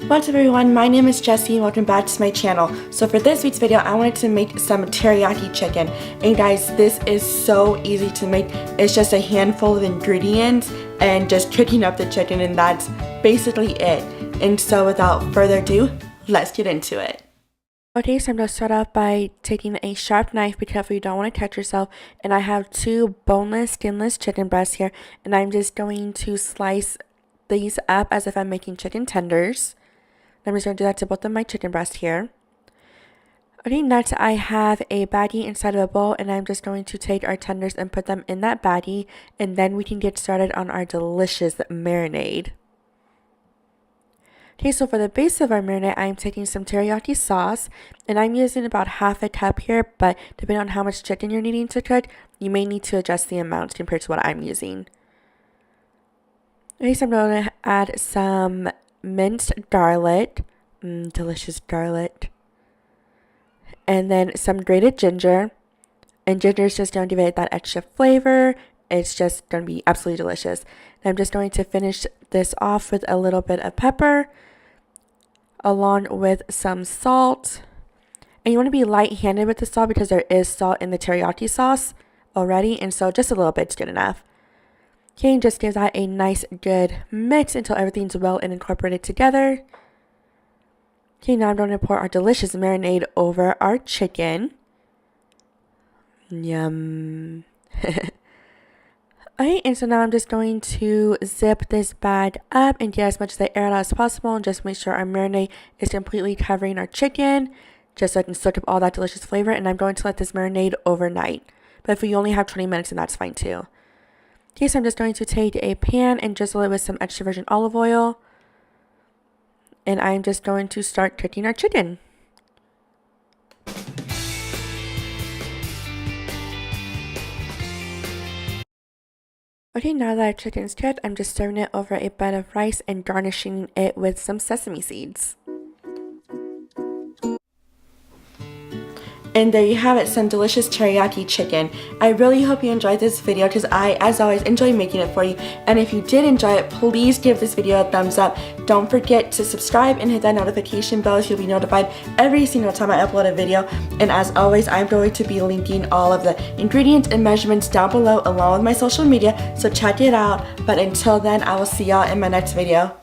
What's up everyone, my name is Jessie and welcome back to my channel. So for this week's video, I wanted to make some teriyaki chicken. And guys, this is so easy to make. It's just a handful of ingredients and just cooking up the chicken, and that's basically it. And so without further ado, let's get into it. Okay, so I'm going to start off by taking a sharp knife. Be careful, you don't want to cut yourself. And I have 2 boneless, skinless chicken breasts here. And I'm just going to slice these up as if I'm making chicken tenders. I'm just going to do that to both of my chicken breasts here. Okay, next I have a baggy inside of a bowl, and I'm just going to take our tenders and put them in that baggy, and then we can get started on our delicious marinade. Okay, so for the base of our marinade, I'm taking some teriyaki sauce, and I'm using about half a cup here, but depending on how much chicken you're needing to cook, you may need to adjust the amount compared to what I'm using. Okay, so I'm going to add some minced garlic, delicious garlic, and then some grated ginger, and ginger is just going to give it that extra flavor. It's just going to be absolutely delicious. And I'm just going to finish this off with a little bit of pepper along with some salt, and you want to be light-handed with the salt because there is salt in the teriyaki sauce already, and so just a little bit's good enough. Okay, and just give that a nice good mix until everything's well and incorporated together. Okay, now I'm going to pour our delicious marinade over our chicken. Yum. Okay, and so now I'm just going to zip this bag up and get as much of the air out as possible, and just make sure our marinade is completely covering our chicken, just so I can soak up all that delicious flavor. And I'm going to let this marinade overnight. But if you only have 20 minutes, then that's fine too. Okay, so I'm just going to take a pan and drizzle it with some extra virgin olive oil. And I'm just going to start cooking our chicken. Okay, now that our chicken's cooked, I'm just serving it over a bed of rice and garnishing it with some sesame seeds. And there you have it, some delicious teriyaki chicken. I really hope you enjoyed this video because I, as always, enjoy making it for you. And if you did enjoy it, please give this video a thumbs up. Don't forget to subscribe and hit that notification bell so you'll be notified every single time I upload a video. And as always, I'm going to be linking all of the ingredients and measurements down below along with my social media, so check it out. But until then, I will see y'all in my next video.